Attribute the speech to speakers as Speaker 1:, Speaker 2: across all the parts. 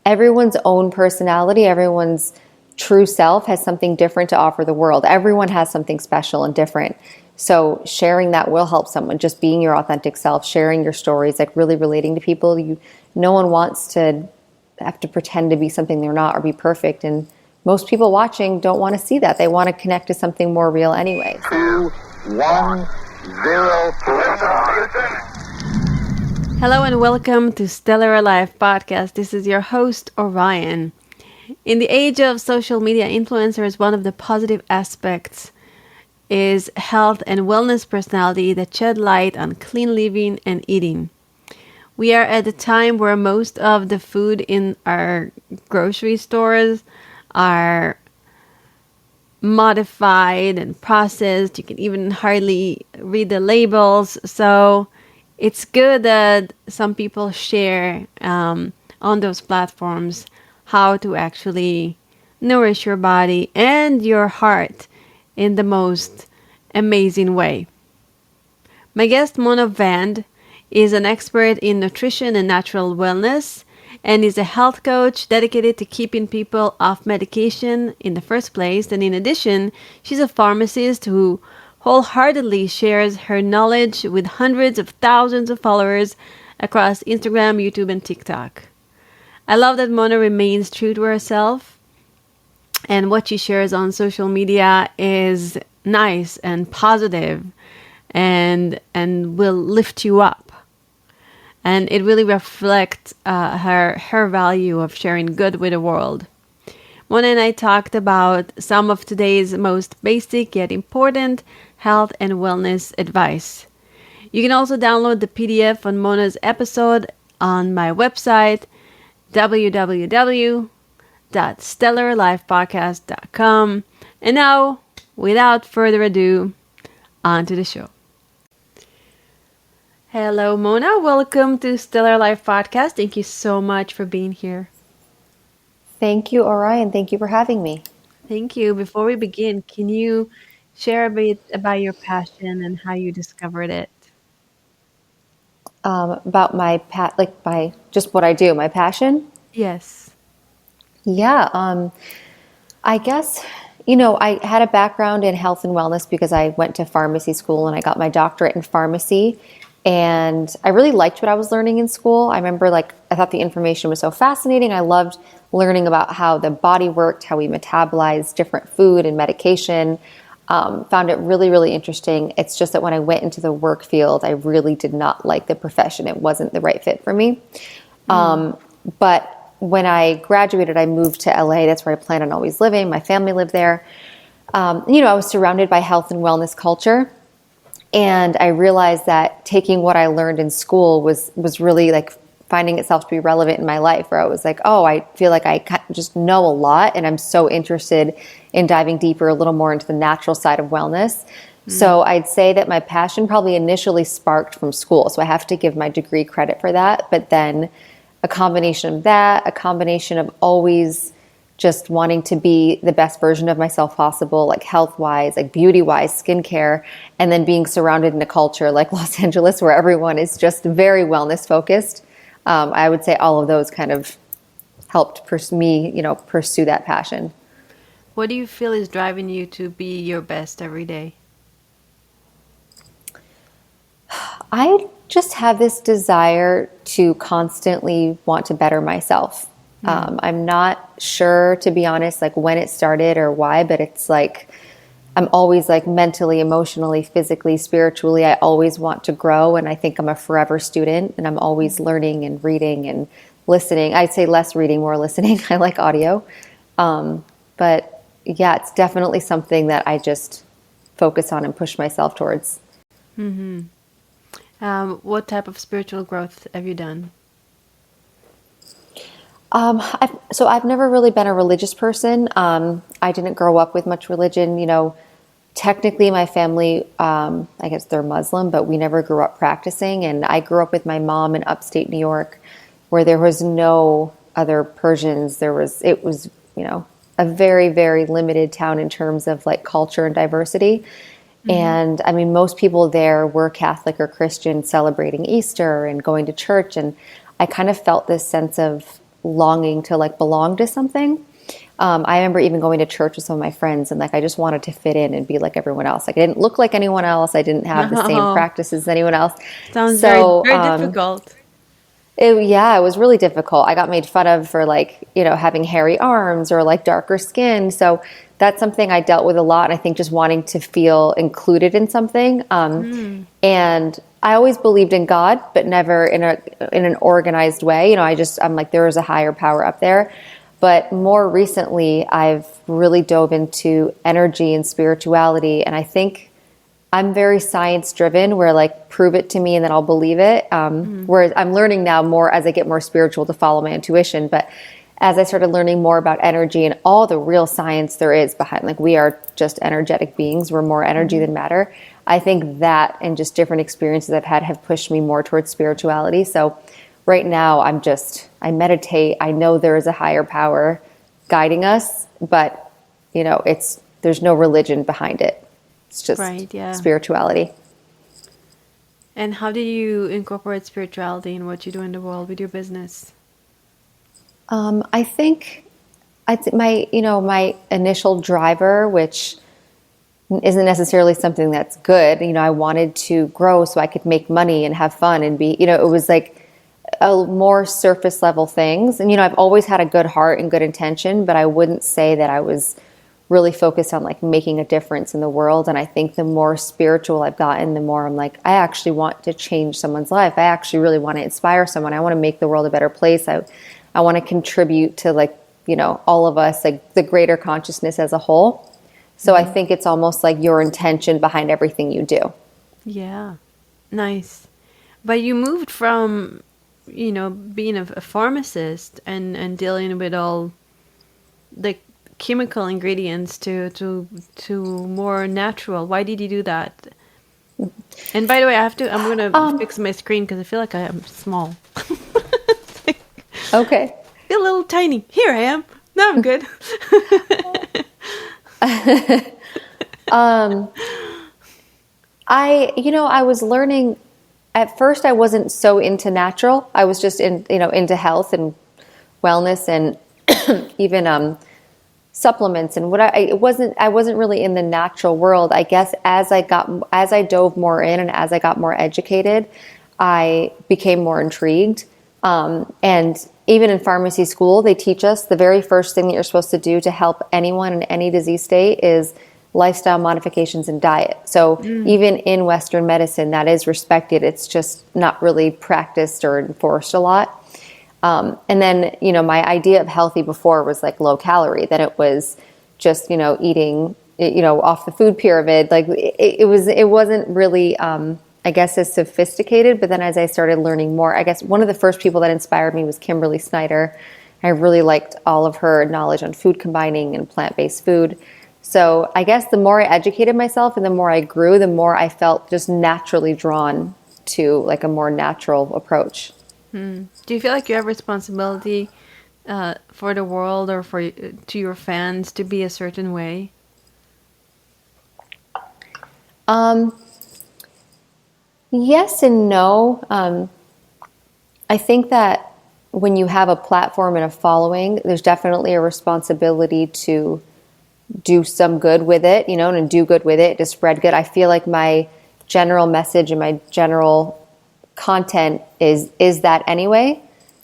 Speaker 1: everyone's own personality, everyone's true self has something different to offer the world. Everyone has something special and different. So sharing that will help someone, just being your authentic self, sharing your stories, like really relating to people. No one wants to have to pretend to be something they're not or be perfect. And most people watching don't want to see that. They want to connect to something more real anyway.
Speaker 2: 2, 1, 0.
Speaker 3: Hello and welcome to Stellar Alive Podcast. This is your host, Orion. In the age of social media influencers, one of the positive aspects is health and wellness personality that shed light on clean living and eating. We are at a time where most of the food in our grocery stores are modified and processed. You can even hardly read the labels. So it's good that some people share on those platforms how to actually nourish your body and your heart in the most amazing way. My guest, Mona Vand, is an expert in nutrition and natural wellness and is a health coach dedicated to keeping people off medication in the first place. And in addition, she's a pharmacist who wholeheartedly shares her knowledge with hundreds of thousands of followers across Instagram, YouTube, and TikTok. I love that Mona remains true to herself, and what she shares on social media is nice and positive and will lift you up. And it really reflects her value of sharing good with the world. Mona and I talked about some of today's most basic yet important health and wellness advice. You can also download the PDF on Mona's episode on my website, www.stellarlifepodcast.com. And now, without further ado, on to the show. Hello, Mona. Welcome to Stellar Life Podcast. Thank you so much for being here.
Speaker 1: Thank you, Orion. Thank you for having me.
Speaker 3: Thank you. Before we begin, can you share a bit about your passion and how you discovered it?
Speaker 1: About just what I do, my passion.
Speaker 3: Yes.
Speaker 1: Yeah, I guess, I had a background in health and wellness because I went to pharmacy school and I got my doctorate in pharmacy. And I really liked what I was learning in school. I remember I thought the information was so fascinating. I loved learning about how the body worked, how we metabolize different food and medication. Found it really, really interesting. It's just that when I went into the work field, I really did not like the profession. It wasn't the right fit for me. But when I graduated, I moved to LA. That's where I plan on always living. My family lived there. I was surrounded by health and wellness culture. And I realized that taking what I learned in school was really finding itself to be relevant in my life, where I was like, oh, I feel like I just know a lot and I'm so interested in diving deeper a little more into the natural side of wellness. So I'd say that my passion probably initially sparked from school. So I have to give my degree credit for that. But then a combination of that, a combination of always just wanting to be the best version of myself possible, like health-wise, like beauty-wise, skincare, and then being surrounded in a culture like Los Angeles where everyone is just very wellness-focused. I would say all of those kind of helped pursue that passion.
Speaker 3: What do you feel is driving you to be your best every day?
Speaker 1: I just have this desire to constantly want to better myself. I'm not sure, to be honest, when it started or why, but it's I'm always mentally, emotionally, physically, spiritually, I always want to grow. And I think I'm a forever student and I'm always learning and reading and listening. I'd say less reading, more listening. I like audio. But yeah, it's definitely something that I just focus on and push myself towards.
Speaker 3: Mm-hmm. What type of spiritual growth have you done?
Speaker 1: I've never really been a religious person. I didn't grow up with much religion. Technically my family, I guess they're Muslim, but we never grew up practicing. And I grew up with my mom in upstate New York, where there was no other Persians. It was, a very, very limited town in terms of culture and diversity. Mm-hmm. And I mean, most people there were Catholic or Christian, celebrating Easter and going to church. And I kind of felt this sense of longing to like belong to something. I remember even going to church with some of my friends, and like I just wanted to fit in and be like everyone else. Like I didn't look like anyone else. I didn't have the same
Speaker 3: Oh,
Speaker 1: practices as anyone else.
Speaker 3: sounds very,
Speaker 1: So
Speaker 3: very difficult.
Speaker 1: yeah, it was really difficult. I got made fun of for like, having hairy arms or like darker skin. So that's something I dealt with a lot. And I think just wanting to feel included in something. And I always believed in God, but never in an organized way. I'm like, there is a higher power up there. But more recently, I've really dove into energy and spirituality. And I think I'm very science driven, where like prove it to me and then I'll believe it. Whereas I'm learning now more as I get more spiritual to follow my intuition. But as I started learning more about energy and all the real science there is behind, like we are just energetic beings, we're more energy than matter. I think that and just different experiences I've had have pushed me more towards spirituality. So right now I meditate. I know there is a higher power guiding us, but there's no religion behind it. It's just
Speaker 3: Right, yeah.
Speaker 1: spirituality.
Speaker 3: And how do you incorporate spirituality in what you do in the world with your business?
Speaker 1: I think my initial driver, which isn't necessarily something that's good. I wanted to grow so I could make money and have fun and be, it was like a more surface level things. And, I've always had a good heart and good intention, but I wouldn't say that I was really focused on like making a difference in the world. And I think the more spiritual I've gotten, the more I'm like, I actually want to change someone's life. I actually really want to inspire someone. I want to make the world a better place. I want to contribute to like, all of us, like the greater consciousness as a whole. So I think it's almost like your intention behind everything you do.
Speaker 3: Yeah, nice. But you moved from, being a pharmacist and dealing with all the chemical ingredients to more natural. Why did you do that? And by the way, I'm gonna fix my screen because I feel like I am small.
Speaker 1: Okay.
Speaker 3: I feel a little tiny. Here I am. Now I'm good.
Speaker 1: I was learning at first. I wasn't so into natural. I was just into health and wellness and even supplements and I wasn't really in the natural world. I guess as I dove more in and as I got more educated, I became more intrigued. And even in pharmacy school, they teach us the very first thing that you're supposed to do to help anyone in any disease state is lifestyle modifications and diet. So even in Western medicine, that is respected. It's just not really practiced or enforced a lot. And then, my idea of healthy before was like low calorie. Then it was just, eating, off the food pyramid. Like it wasn't really, I guess, as sophisticated. But then as I started learning more, I guess one of the first people that inspired me was Kimberly Snyder. I really liked all of her knowledge on food combining and plant-based food. So I guess the more I educated myself and the more I grew, the more I felt just naturally drawn to like a more natural approach.
Speaker 3: Do you feel like you have responsibility for the world or to your fans to be a certain way?
Speaker 1: Yes and no. I think that when you have a platform and a following, there's definitely a responsibility to do some good with it, and do good with it, to spread good. I feel like my general message and my general content is that anyway.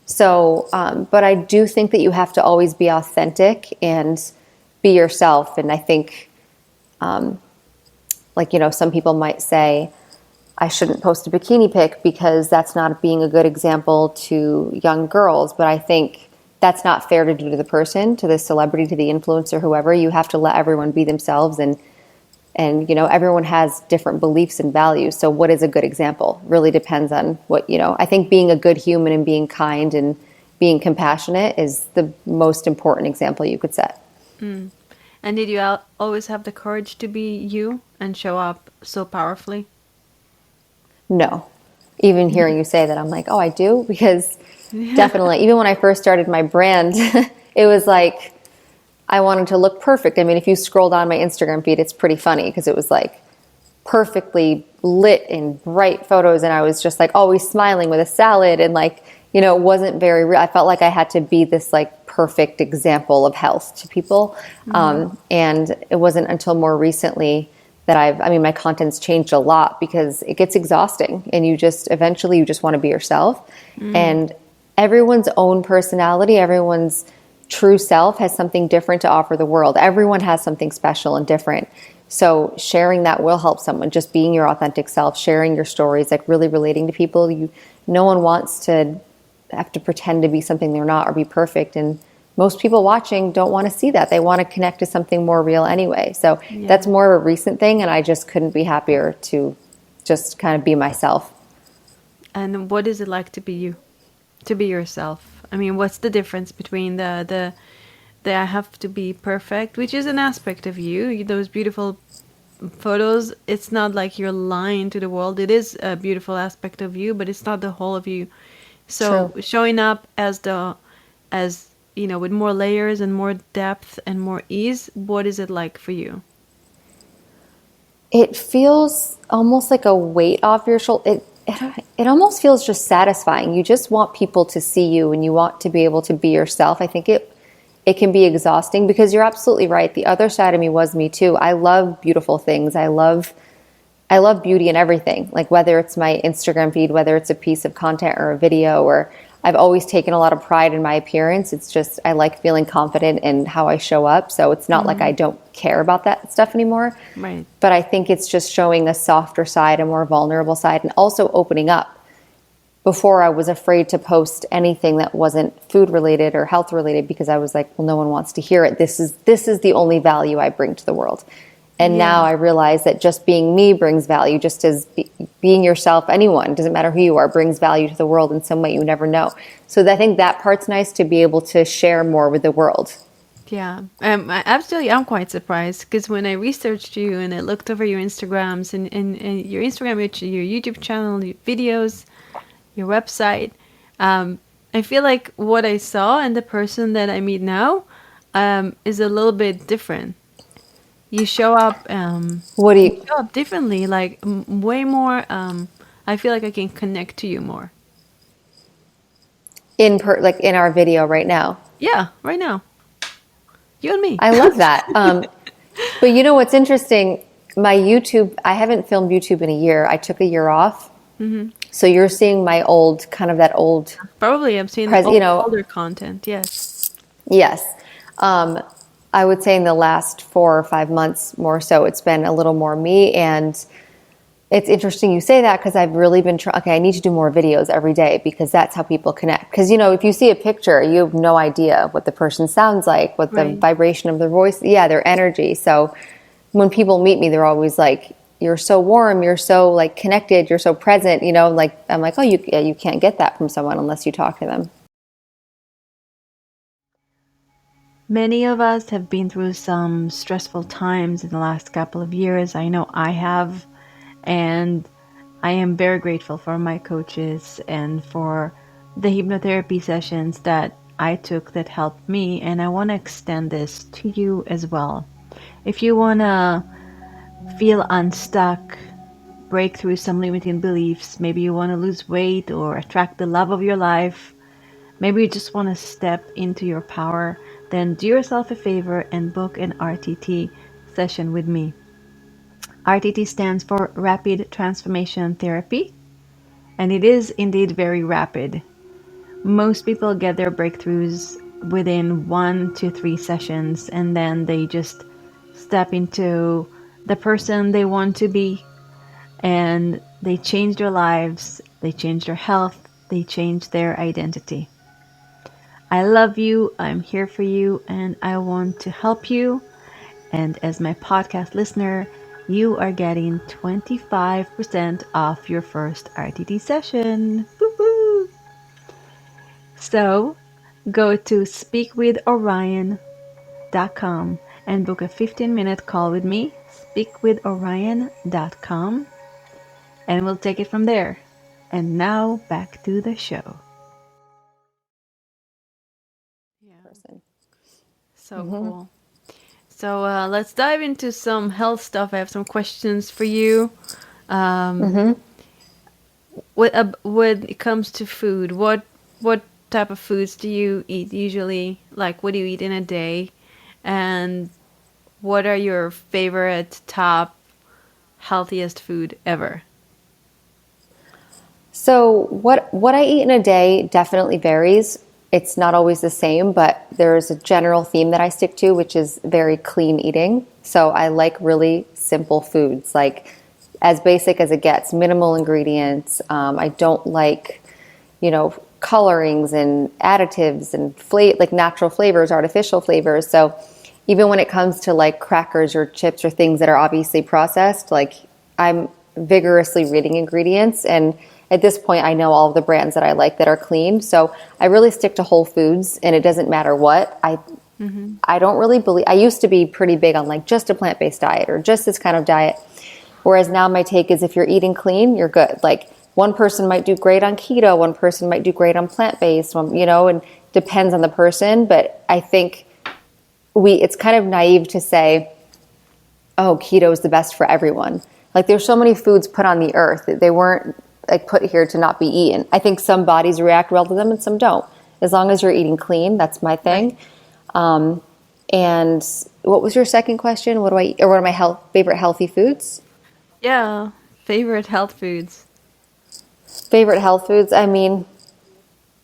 Speaker 1: So, but I do think that you have to always be authentic and be yourself. And I think, some people might say, I shouldn't post a bikini pic because that's not being a good example to young girls. But I think that's not fair to do to the person, to the celebrity, to the influencer, whoever. You have to let everyone be themselves, and everyone has different beliefs and values. So what is a good example really depends on what, I think being a good human and being kind and being compassionate is the most important example you could set.
Speaker 3: And did you always have the courage to be you and show up so powerfully?
Speaker 1: No. Even hearing you say that, I'm like, oh, I do? Because definitely, even when I first started my brand, it was like, I wanted to look perfect. I mean, if you scroll down my Instagram feed, it's pretty funny because it was like perfectly lit in bright photos. And I was just like always smiling with a salad. And like, it wasn't very real. I felt like I had to be this like perfect example of health to people. And it wasn't until more recently that my content's changed a lot because it gets exhausting and eventually you just want to be yourself. And everyone's own personality, everyone's true self has something different to offer the world. Everyone has something special and different. So sharing that will help someone, just being your authentic self, sharing your stories, like really relating to people. No one wants to have to pretend to be something they're not or be perfect. And most people watching don't want to see that. They want to connect to something more real anyway. So that's more of a recent thing. And I just couldn't be happier to just kind of be myself.
Speaker 3: And what is it like to be you, to be yourself? I mean, what's the difference between the I have to be perfect, which is an aspect of you, those beautiful photos. It's not like you're lying to the world. It is a beautiful aspect of you, but it's not the whole of you. So
Speaker 1: True.
Speaker 3: showing up as with more layers and more depth and more ease, what is it like for you?
Speaker 1: It feels almost like a weight off your shoulder. It almost feels just satisfying. You just want people to see you and you want to be able to be yourself. I think it can be exhausting because you're absolutely right. The other side of me was me too. I love beautiful things. I love beauty in everything. Like whether it's my Instagram feed, whether it's a piece of content or a video, or I've always taken a lot of pride in my appearance. It's just I like feeling confident in how I show up. So it's not like I don't care about that stuff anymore.
Speaker 3: Right.
Speaker 1: But I think it's just showing a softer side, a more vulnerable side, and also opening up. Before I was afraid to post anything that wasn't food related or health related because I was like, well, no one wants to hear it. This is the only value I bring to the world. And now I realize that just being me brings value, just as being yourself, anyone, doesn't matter who you are, brings value to the world in some way you never know. So I think that part's nice to be able to share more with the world.
Speaker 3: Yeah, absolutely. I'm quite surprised because when I researched you and I looked over your Instagrams and your Instagram, your YouTube channel, your videos, your website, I feel like what I saw and the person that I meet now is a little bit different. You show up,
Speaker 1: What do
Speaker 3: you
Speaker 1: you
Speaker 3: show up differently, like way more. I feel like I can connect to you more.
Speaker 1: like in our video right now?
Speaker 3: Yeah, right now, you and me.
Speaker 1: I love that. But you know what's interesting? My YouTube, I haven't filmed YouTube in a year. I took a year off. So you're seeing my old, kind of that old,
Speaker 3: Probably I've seen older content. Yes.
Speaker 1: yes. I would say in the last 4 or 5 months more so, it's been a little more me. And it's interesting you say that because I've really been trying, okay, I need to do more videos every day because that's how people connect. Because, if you see a picture, you have no idea what the person sounds like, what the
Speaker 3: Right.
Speaker 1: vibration of their voice, their energy. So when people meet me, they're always like, you're so warm, you're so like connected, you're so present, like, I'm like, oh, you can't get that from someone unless you talk to them.
Speaker 3: Many of us have been through some stressful times in the last couple of years. I know I have, and I am very grateful for my coaches and for the hypnotherapy sessions that I took that helped me, and I want to extend this to you as well. If you want to feel unstuck, break through some limiting beliefs, maybe you want to lose weight or attract the love of your life, maybe you just want to step into your power, then do yourself a favor and book an RTT session with me. RTT stands for Rapid Transformation Therapy, and it is indeed very rapid. Most people get their breakthroughs within 1 to 3 sessions, and then they just step into the person they want to be, and they change their lives, they change their health, they change their identity. I love you, I'm here for you, and I want to help you. And as my podcast listener, you are getting 25% off your first RTT session. Woo-hoo! So go to speakwithorion.com and book a 15-minute call with me, speakwithorion.com, and we'll take it from there. And now back to the show. Yeah,
Speaker 1: Person.
Speaker 3: so cool. So let's dive into some health stuff. I have some questions for you. When it comes to food, what what type of foods do you eat usually? Like, what do you eat in a day? And what are your favorite top healthiest food ever?
Speaker 1: So what I eat in a day definitely varies. It's not always the same, but there's a general theme that I stick to, which is very clean eating. So I like really simple foods, like as basic as it gets, minimal ingredients. I don't like, colorings and additives and like natural flavors, artificial flavors. So even when it comes to like crackers or chips or things that are obviously processed, like I'm vigorously reading ingredients, and at this point I know all of the brands that I like that are clean. So I really stick to whole foods, and it doesn't matter what. I don't really believe, I used to be pretty big on like just a plant-based diet or just this kind of diet. Whereas now my take is if you're eating clean, you're good. Like one person might do great on keto, one person might do great on plant-based, and depends on the person. But I think it's kind of naive to say, oh, keto is the best for everyone. Like there's so many foods put on the earth that they weren't like put here to not be eaten. I think some bodies react well to them and some don't. As long as you're eating clean, that's my thing. Um, and what was your second question? What do I eat, or what are my favorite healthy foods?
Speaker 3: Yeah, favorite health foods.
Speaker 1: Favorite health foods? I mean,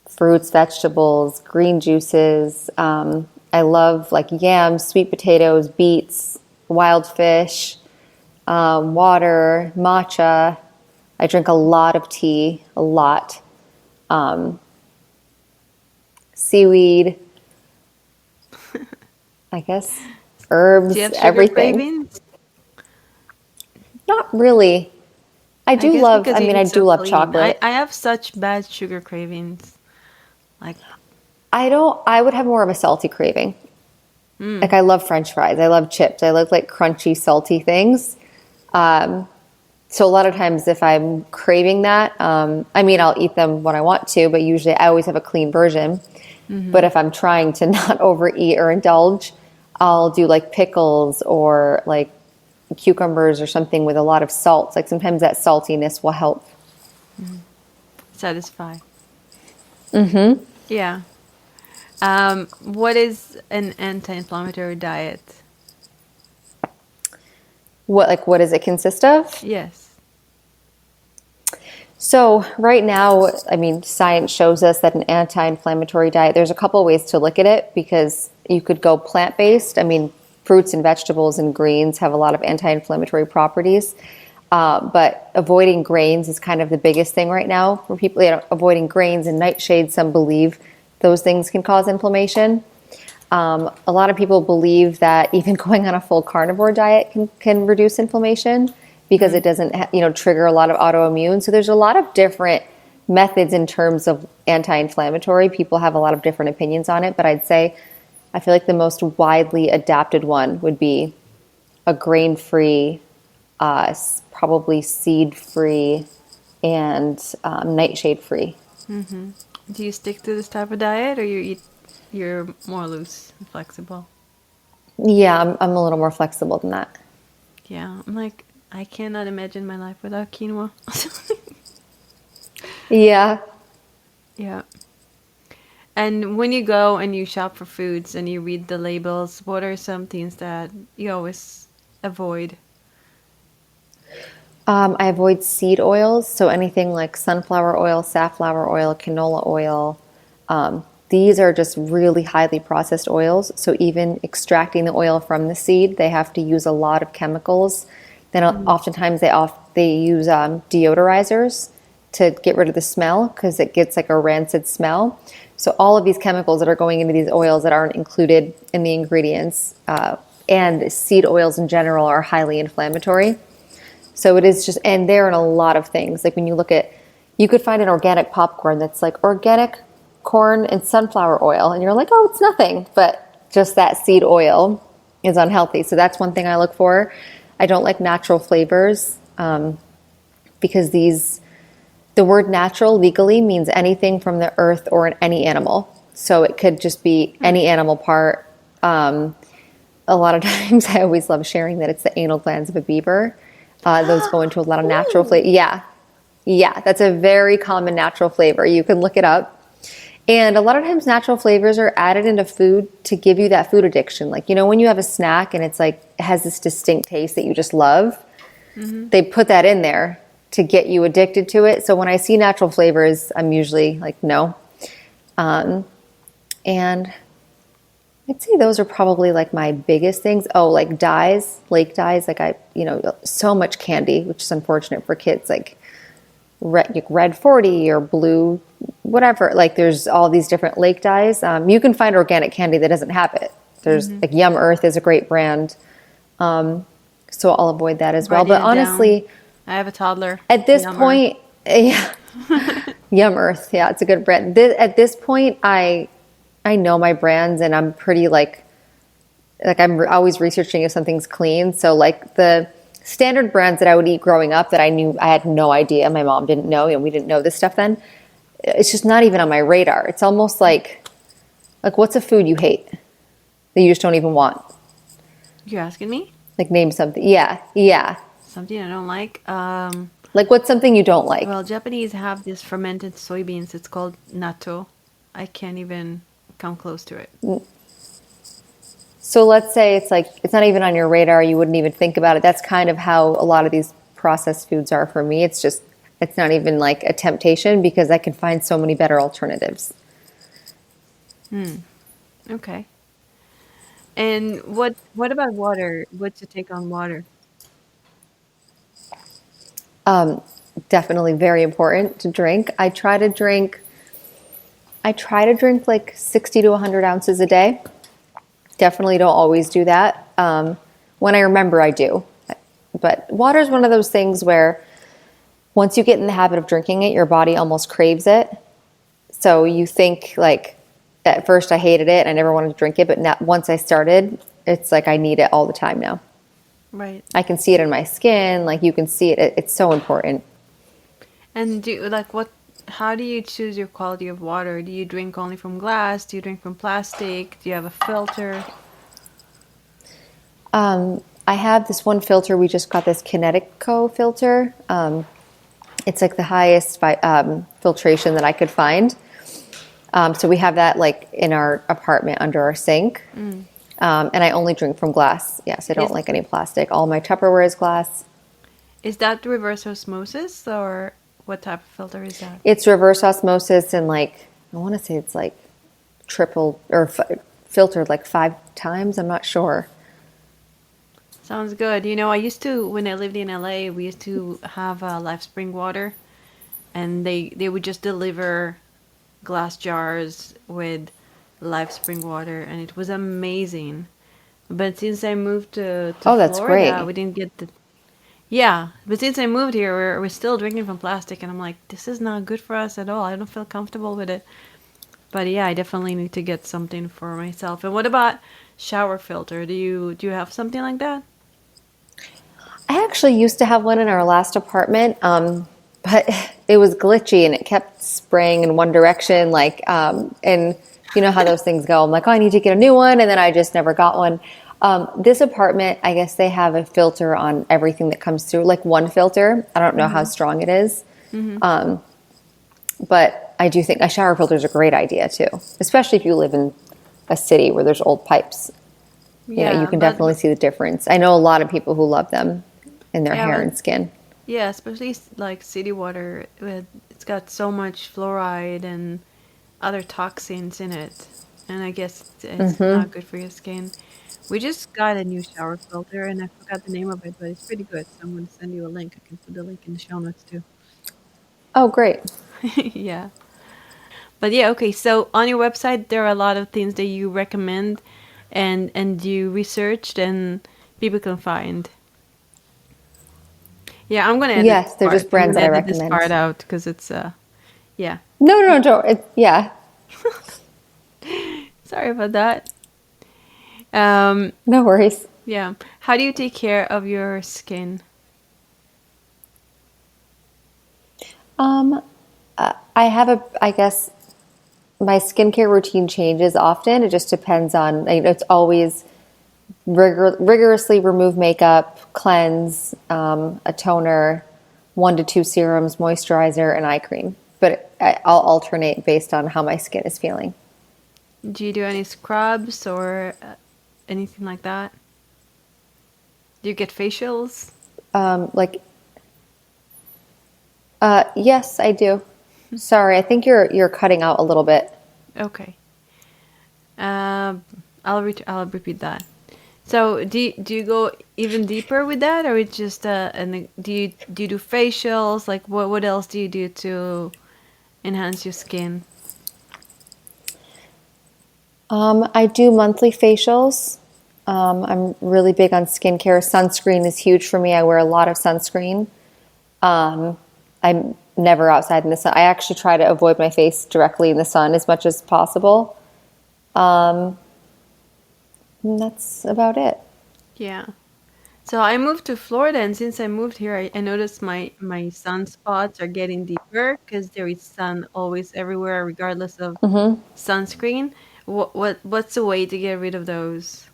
Speaker 1: fruits, vegetables, green juices. I love like yams, sweet potatoes, beets, wild fish, water, matcha. I drink a lot of tea, a lot. Seaweed, I guess,
Speaker 3: Do you
Speaker 1: herbs,
Speaker 3: have sugar
Speaker 1: everything.
Speaker 3: cravings?
Speaker 1: Not really.
Speaker 3: I guess because you
Speaker 1: I
Speaker 3: eat
Speaker 1: do
Speaker 3: so
Speaker 1: love
Speaker 3: clean.
Speaker 1: chocolate.
Speaker 3: I have such bad sugar cravings. Like,
Speaker 1: I would have more of a salty craving. Like I love French fries. I love chips. I love like crunchy, salty things. Um, so a lot of times if I'm craving that, I'll eat them when I want to, but usually I always have a clean version. But if I'm trying to not overeat or indulge, I'll do like pickles or like cucumbers or something with a lot of salt. Like sometimes that saltiness will help.
Speaker 3: satisfy. Yeah. What is an anti-inflammatory diet?
Speaker 1: What does it consist of?
Speaker 3: Yes.
Speaker 1: So right now, science shows us that an anti-inflammatory diet, there's a couple of ways to look at it because you could go plant-based. Fruits and vegetables and greens have a lot of anti-inflammatory properties. But avoiding grains is kind of the biggest thing right now for people. Avoiding grains and nightshades, some believe those things can cause inflammation. A lot of people believe that even going on a full carnivore diet can reduce inflammation because it doesn't trigger a lot of autoimmune. So there's a lot of different methods in terms of anti-inflammatory. People have a lot of different opinions on it, but I feel like the most widely adapted one would be a grain-free, probably seed-free, and nightshade-free.
Speaker 3: Do you stick to this type of diet, or you're more loose and flexible?
Speaker 1: Yeah, I'm a little more flexible than that.
Speaker 3: Yeah, I'm like, I cannot imagine my life without quinoa.
Speaker 1: Yeah.
Speaker 3: Yeah. And when you go and you shop for foods and you read the labels, what are some things that you always avoid?
Speaker 1: I avoid seed oils, so anything like sunflower oil, safflower oil, canola oil. These are just really highly processed oils. So even extracting the oil from the seed, they have to use a lot of chemicals. Then oftentimes they use deodorizers to get rid of the smell because it gets like a rancid smell. So all of these chemicals that are going into these oils that aren't included in the ingredients, and seed oils in general are highly inflammatory. So it is just, and they're in a lot of things. Like when you look at, you could find an organic popcorn that's like organic corn and sunflower oil, and you're like, oh, it's nothing. But just that seed oil is unhealthy. So that's one thing I look for. I don't like natural flavors because the word natural legally means anything from the earth or any animal. So it could just be any animal part. A lot of times I always love sharing that it's the anal glands of a beaver. Those go into a lot of natural flavor. Yeah. Yeah. That's a very common natural flavor. You can look it up. And a lot of times natural flavors are added into food to give you that food addiction. Like, when you have a snack and it's like, it has this distinct taste that you just love, they put that in there to get you addicted to it. So when I see natural flavors, I'm usually like, no. And I'd say those are probably like my biggest things. Oh, like dyes, lake dyes. Like so much candy, which is unfortunate for kids. Like red 40 or blue, whatever. Like there's all these different lake dyes. You can find organic candy that doesn't have it. There's like Yum Earth is a great brand. So I'll avoid that as well.
Speaker 3: Writing
Speaker 1: But
Speaker 3: it down.
Speaker 1: honestly,
Speaker 3: I have a toddler.
Speaker 1: at this
Speaker 3: Yum Earth.
Speaker 1: point, yeah, Yum Earth, yeah, it's a good brand. At this point, I know my brands, and I'm pretty like I'm always researching if something's clean. So like the standard brands that I would eat growing up that I knew I had no idea, my mom didn't know, and we didn't know this stuff then. It's just not even on my radar. It's almost like what's a food you hate that you just don't even want?
Speaker 3: You're asking me?
Speaker 1: Like name something. Yeah.
Speaker 3: Something I don't like.
Speaker 1: Like what's something you don't like?
Speaker 3: Well, Japanese have this fermented soybeans. It's called natto. I can't even come close to it.
Speaker 1: So let's say it's not even on your radar. You wouldn't even think about it. That's kind of how a lot of these processed foods are for me. It's not even like a temptation because I can find so many better alternatives.
Speaker 3: Okay. And what about water? What's your take on water?
Speaker 1: Definitely very important to drink. I try to drink like 60 to 100 ounces a day. Definitely don't always do that. When I remember, I do. But water is one of those things where once you get in the habit of drinking it, your body almost craves it. So you think like, at first I hated it. I never wanted to drink it. But now, once I started, it's like I need it all the time now.
Speaker 3: Right.
Speaker 1: I can see it in my skin. Like you can see it. It's so important.
Speaker 3: And how do you choose your quality of water? Do you drink only from glass? Do you drink from plastic? Do you have a filter?
Speaker 1: I have this one filter. We just got this Kinetico filter. It's like the highest filtration that I could find. So we have that like in our apartment under our sink. And I only drink from glass. Yes, I don't like any plastic. All my Tupperware is glass.
Speaker 3: Is that reverse osmosis or what type of filter is that?
Speaker 1: It's reverse osmosis and like, I want to say it's like triple or filtered like 5 times. I'm not sure.
Speaker 3: Sounds good. I used to, when I lived in LA, we used to have Life Spring water, and they would just deliver glass jars with Life Spring water, and it was amazing. But since I moved to
Speaker 1: That's
Speaker 3: Florida,
Speaker 1: great.
Speaker 3: we didn't get the... Yeah, but since I moved here, we're still drinking from plastic, and I'm like, this is not good for us at all. I don't feel comfortable with it. But yeah, I definitely need to get something for myself. And what about shower filter? Do you have something like that?
Speaker 1: I actually used to have one in our last apartment, but it was glitchy and it kept spraying in one direction. And you know how those things go. I'm like, oh, I need to get a new one. And then I just never got one. This apartment, I guess they have a filter on everything that comes through, like one filter. I don't know how strong it is. But I do think a shower filter is a great idea too, especially if you live in a city where there's old pipes. You can definitely see the difference. I know a lot of people who love them in their hair and skin.
Speaker 3: Yeah, especially like city water. It's got so much fluoride and other toxins in it. And I guess it's not good for your skin. We just got a new shower filter, and I forgot the name of it, but it's pretty good. So I'm going to send you a link. I can put the link in the show notes too.
Speaker 1: Oh, great.
Speaker 3: Yeah. But yeah, okay. So on your website, there are a lot of things that you recommend and you researched and people can find. Yeah, I'm going to edit
Speaker 1: Yes, they're
Speaker 3: part.
Speaker 1: just brands
Speaker 3: I'm
Speaker 1: that I
Speaker 3: gonna edit
Speaker 1: recommend.
Speaker 3: this part out because it's, yeah.
Speaker 1: No, don't. Yeah.
Speaker 3: Sorry about that.
Speaker 1: No worries.
Speaker 3: Yeah. How do you take care of your skin?
Speaker 1: I have I guess my skincare routine changes often. It just depends on, it's always rigorously remove makeup, cleanse, a toner, 1 to 2 serums, moisturizer, and eye cream. But I'll alternate based on how my skin is feeling.
Speaker 3: Do you do any scrubs or anything like that? Do you get facials?
Speaker 1: Like, yes, I do. Sorry, I think you're cutting out a little bit.
Speaker 3: Okay. I'll repeat that. So do you go even deeper with that, or it's just and do you do facials? Like what else do you do to enhance your skin?
Speaker 1: I do monthly facials. I'm really big on skincare. Sunscreen is huge for me. I wear a lot of sunscreen. I'm never outside in the sun. I actually try to avoid my face directly in the sun as much as possible. And that's about it.
Speaker 3: Yeah. So I moved to Florida, and since I moved here, I noticed my sunspots are getting deeper because there is sun always everywhere, regardless of sunscreen. What's the way to get rid of those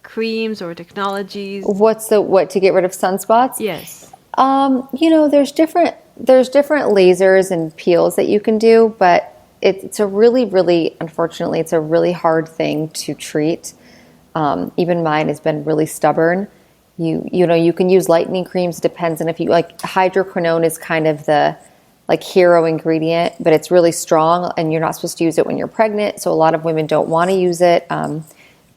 Speaker 3: creams or technologies?
Speaker 1: What to get rid of sunspots?
Speaker 3: Yes.
Speaker 1: There's different lasers and peels that you can do, but it's a really, unfortunately, it's a really hard thing to treat. Even mine has been really stubborn. You can use lightening creams. Depends on if you like. Hydroquinone is kind of the like hero ingredient, but it's really strong, and you're not supposed to use it when you're pregnant. So a lot of women don't want to use it.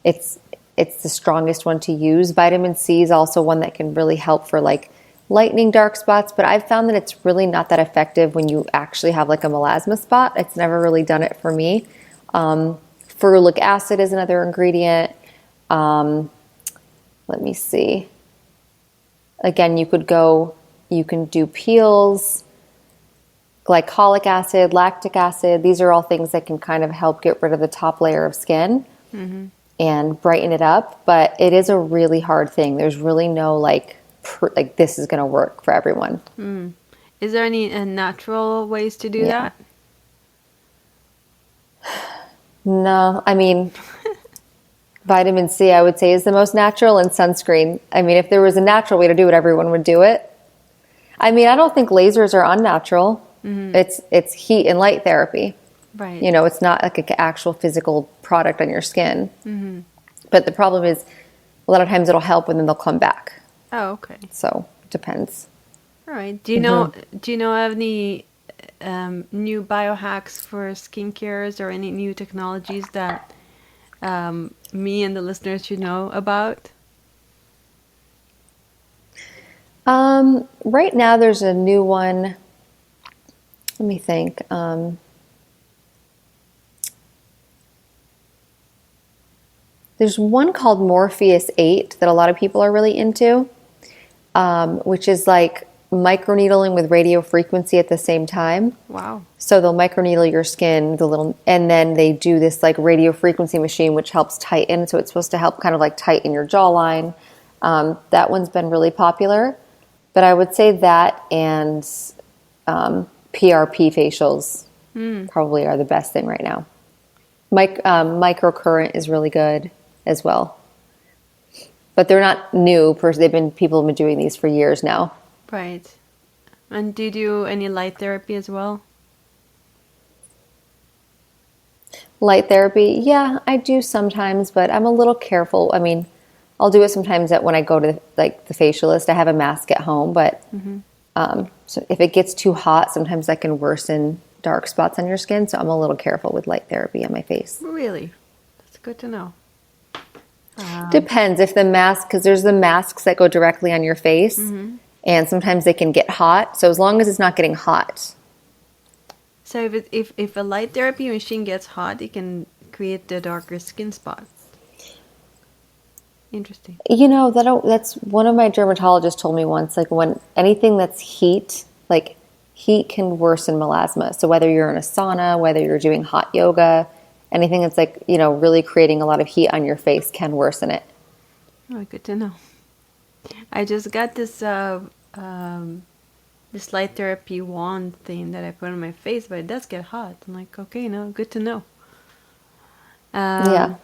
Speaker 1: It's it's the strongest one to use. Vitamin C is also one that can really help for like lightening dark spots, but I've found that it's really not that effective when you actually have like a melasma spot. It's never really done it for me. Ferulic acid is another ingredient. Let me see. Again, you can do peels, glycolic acid, lactic acid. These are all things that can kind of help get rid of the top layer of skin and brighten it up. But it is a really hard thing. There's really no like this is going to work for everyone.
Speaker 3: Is there any natural ways to do
Speaker 1: Yeah.
Speaker 3: that?
Speaker 1: No, I mean, vitamin C, I would say, is the most natural, and sunscreen. I mean, if there was a natural way to do it, everyone would do it. I mean, I don't think lasers are unnatural. It's heat and light therapy.
Speaker 3: Right.
Speaker 1: It's not like an actual physical product on your skin. But the problem is, a lot of times it'll help and then they'll come back.
Speaker 3: Oh, okay.
Speaker 1: So it depends.
Speaker 3: All right. Do you know any new biohacks for skincares or any new technologies that me and the listeners should know about?
Speaker 1: Right now, there's a new one. Let me think. There's one called Morpheus 8 that a lot of people are really into, which is like microneedling with radio frequency at the same time.
Speaker 3: Wow.
Speaker 1: So they'll microneedle your skin, and then they do this like radio frequency machine, which helps tighten. So it's supposed to help kind of like tighten your jawline. That one's been really popular, but I would say that and PRP facials probably are the best thing right now. Microcurrent is really good as well, but they're not new. People have been doing these for years now.
Speaker 3: Right. And do you do any light therapy as well?
Speaker 1: Light therapy, yeah, I do sometimes, but I'm a little careful. I mean, I'll do it sometimes when I go to like the facialist. I have a mask at home, but so if it gets too hot, sometimes that can worsen dark spots on your skin. So I'm a little careful with light therapy on my face.
Speaker 3: Really? That's good to know.
Speaker 1: Depends if the mask, because there's the masks that go directly on your face, and sometimes they can get hot. So as long as it's not getting hot.
Speaker 3: So if a light therapy machine gets hot, it can create the darker skin spots. Interesting.
Speaker 1: That's one of my dermatologists told me once, like when anything that's heat, like heat can worsen melasma. So whether you're in a sauna, whether you're doing hot yoga, anything that's like, really creating a lot of heat on your face can worsen it.
Speaker 3: Oh, good to know. I just got this this light therapy wand thing that I put on my face, but it does get hot. I'm like, okay, no, good to know.
Speaker 1: Yeah.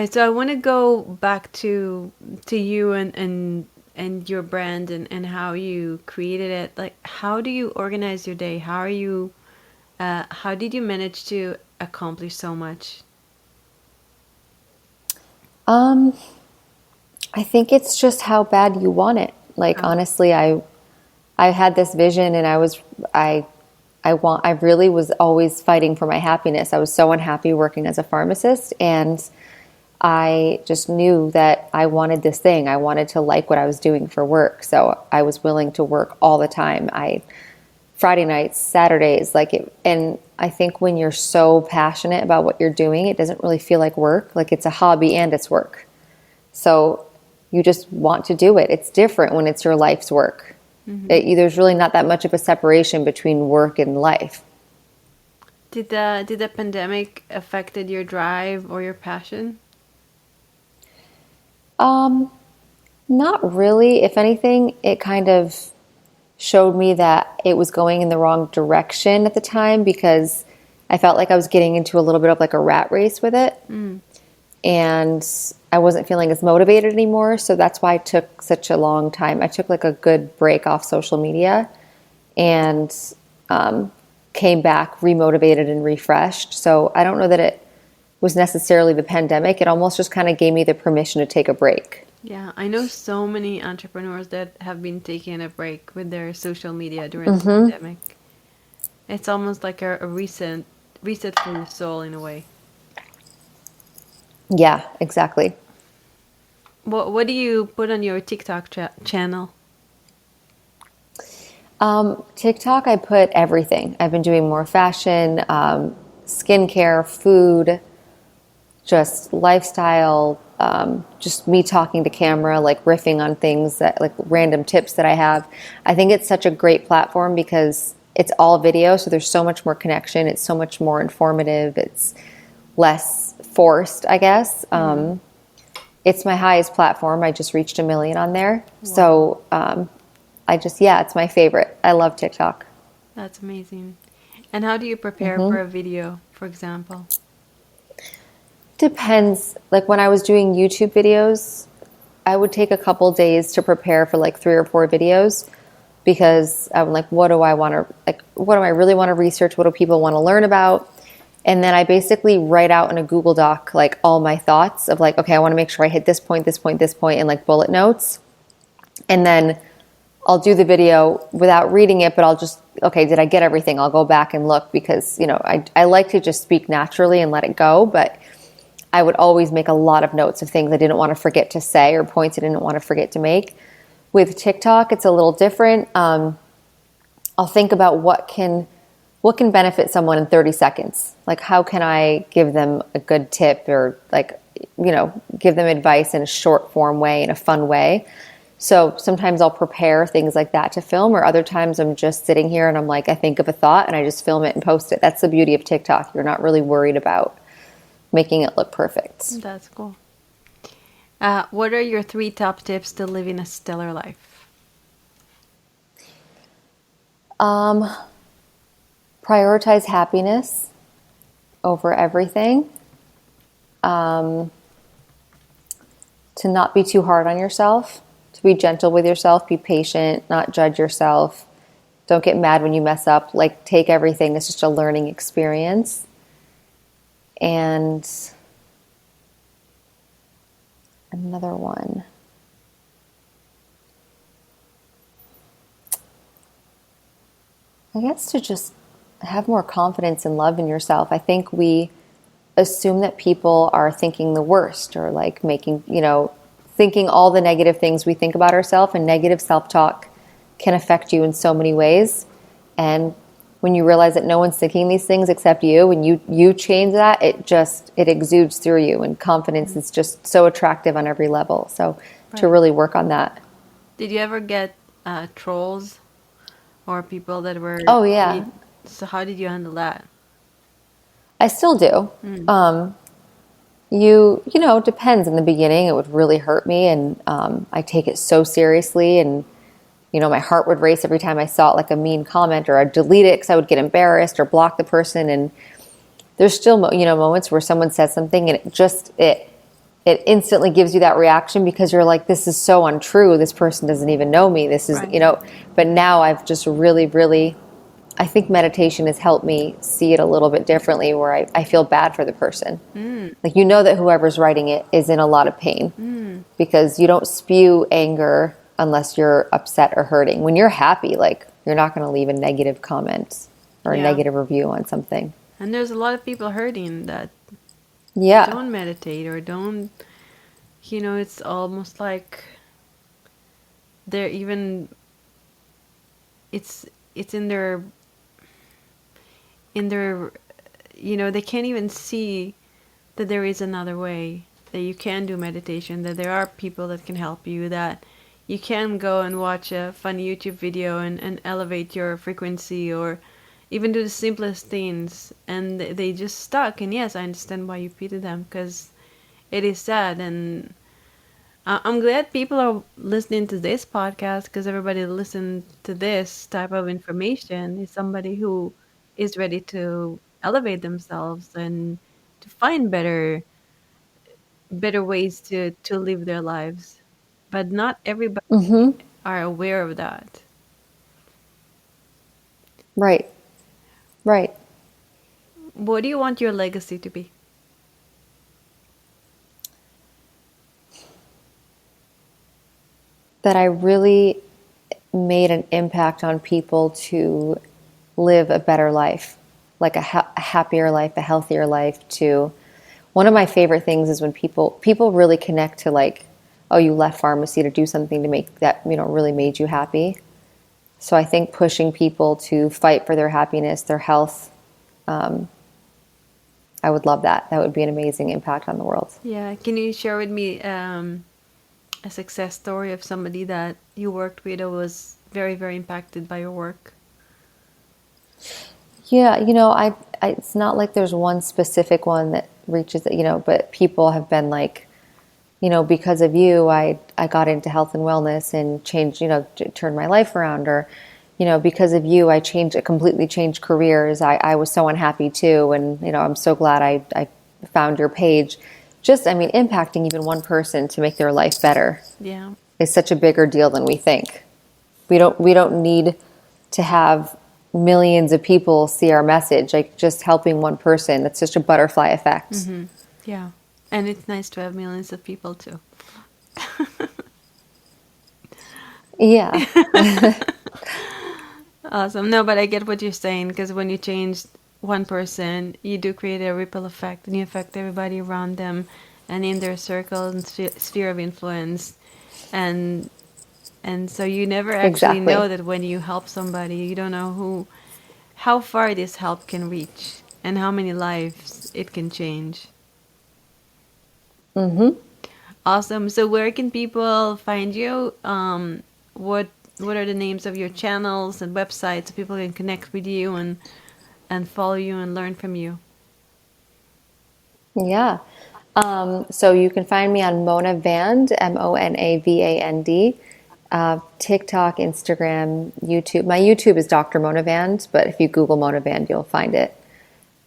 Speaker 3: So I want to go back to you and and your brand and how you created it. Like, how do you organize your day? How did you manage to accomplish so much?
Speaker 1: Um, I think it's just how bad you want it. Like
Speaker 3: Oh,
Speaker 1: honestly, I had this vision and I really was always fighting for my happiness. I was so unhappy working as a pharmacist, and I just knew that I wanted this thing. I wanted to like what I was doing for work. So I was willing to work all the time. Friday nights, Saturdays, like it, and I think when you're so passionate about what you're doing, it doesn't really feel like work. Like it's a hobby and it's work. So you just want to do it. It's different when it's your life's work. There's really not that much of a separation between work and life.
Speaker 3: did the pandemic affected your drive or your passion?
Speaker 1: Um, Not really. If anything, it kind of showed me that it was going in the wrong direction at the time because I felt like I was getting into a little bit of like a rat race with it. And I wasn't feeling as motivated anymore. So that's why it took such a long time. I took like a good break off social media and came back remotivated and refreshed. So I don't know that it was necessarily the pandemic. It almost just kind of gave me the permission to take a break.
Speaker 3: Yeah, I know so many entrepreneurs that have been taking a break with their social media during the pandemic. It's almost like a reset for your soul in a way.
Speaker 1: Yeah, exactly.
Speaker 3: What do you put on your TikTok channel?
Speaker 1: TikTok, I put everything. I've been doing more fashion, skincare, food, just lifestyle, just me talking to camera, like riffing on things that like random tips that I have. I think it's such a great platform because it's all video, so there's so much more connection. It's so much more informative. It's less forced, I guess. It's my highest platform. I just reached 1 million on there. So yeah, it's my favorite. I love TikTok.
Speaker 3: That's amazing. And how do you prepare for a video, for example?
Speaker 1: Depends. Like when I was doing YouTube videos, I would take a couple days to prepare for like 3 or 4 videos because I'm like, what do I really want to research? What do people want to learn about? And then I basically write out in a Google Doc like all my thoughts of like, okay, I want to make sure I hit this point, this point, this point, and like bullet notes. And then I'll do the video without reading it, but I'll just, okay, did I get everything? I'll go back and look because, I like to just speak naturally and let it go, but I would always make a lot of notes of things I didn't want to forget to say or points I didn't want to forget to make. With TikTok, it's a little different. I'll think about what can benefit someone in 30 seconds. Like how can I give them a good tip or like, give them advice in a short form way, in a fun way. So sometimes I'll prepare things like that to film, or other times I'm just sitting here and I'm like, I think of a thought and I just film it and post it. That's the beauty of TikTok. You're not really worried about making it look perfect.
Speaker 3: That's cool. What are your 3 top tips to living a stellar life?
Speaker 1: Prioritize happiness over everything. To not be too hard on yourself, to be gentle with yourself, be patient, not judge yourself. Don't get mad when you mess up. Like take everything as just a learning experience. And another one. I guess to just have more confidence and love in yourself. I think we assume that people are thinking the worst or like making, thinking all the negative things we think about ourselves, and negative self-talk can affect you in so many ways. And when you realize that no one's thinking these things except you, and you change that, it exudes through you, and confidence is just so attractive on every level. So to really work on that.
Speaker 3: Did you ever get trolls or people that were...
Speaker 1: Oh yeah.
Speaker 3: So how did you handle that?
Speaker 1: I still do. It depends. In the beginning, it would really hurt me, and I take it so seriously, and my heart would race every time I saw like a mean comment, or I'd delete it because I would get embarrassed or block the person. And there's still moments where someone says something and it it instantly gives you that reaction because you're like, this is so untrue. This person doesn't even know me. This is,
Speaker 3: Right.
Speaker 1: but now I've just really, really, I think meditation has helped me see it a little bit differently where I feel bad for the person. Like, that whoever's writing it is in a lot of pain because you don't spew anger unless you're upset or hurting. When you're happy, like, you're not going to leave a negative comment or a
Speaker 3: Yeah.
Speaker 1: negative review on something.
Speaker 3: And there's a lot of people hurting that
Speaker 1: Yeah.
Speaker 3: don't meditate or don't, it's almost like they're even, it's in their, they can't even see that there is another way, that you can do meditation, that there are people that can help you, that you can go and watch a funny YouTube video and elevate your frequency, or even do the simplest things, and they just stuck. And yes, I understand why you pity them, because it is sad. And I'm glad people are listening to this podcast, because everybody that listen to this type of information is somebody who is ready to elevate themselves and to find better ways to live their lives. But not everybody are aware of that.
Speaker 1: Right. Right.
Speaker 3: What do you want your legacy to be?
Speaker 1: That I really made an impact on people to live a better life, like a happier life, a healthier life. To one of my favorite things is when people really connect to, like, oh, you left pharmacy to do something to make that really made you happy. So I think pushing people to fight for their happiness, their health, I would love that. That would be an amazing impact on the world.
Speaker 3: Yeah, can you share with me a success story of somebody that you worked with or was very, very impacted by your work?
Speaker 1: Yeah, it's not like there's one specific one that reaches, but people have been like, because of you, I got into health and wellness and changed, turned my life around, or, because of you, completely changed careers. I was so unhappy too. And, I'm so glad I found your page. Just, impacting even one person to make their life better
Speaker 3: Yeah.
Speaker 1: is such a bigger deal than we think. We don't need to have millions of people see our message. Like, just helping one person, that's just a butterfly effect.
Speaker 3: Yeah. And it's nice to have millions of people too.
Speaker 1: Yeah.
Speaker 3: Awesome. No, but I get what you're saying, because when you change one person, you do create a ripple effect, and you affect everybody around them and in their circle and sphere of influence. And so you never actually know
Speaker 1: Exactly.
Speaker 3: that when you help somebody, you don't know how far this help can reach and how many lives it can change. Awesome. So where can people find you? What are the names of your channels and websites so people can connect with you and follow you and learn from you?
Speaker 1: Yeah. So you can find me on Mona Vand, Monavand, TikTok, Instagram, YouTube. My YouTube is Dr. Mona Vand, but if you Google Mona Vand, you'll find it.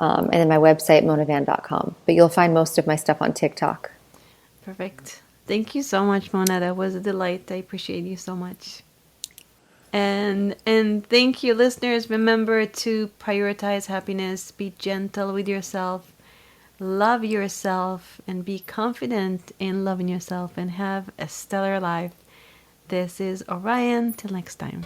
Speaker 1: And then my website, monavand.com. But you'll find most of my stuff on TikTok.
Speaker 3: Perfect. Thank you so much, Mona. That was a delight. I appreciate you so much. And thank you, listeners. Remember to prioritize happiness, be gentle with yourself, love yourself, and be confident in loving yourself, and have a stellar life. This is Orion. Till next time.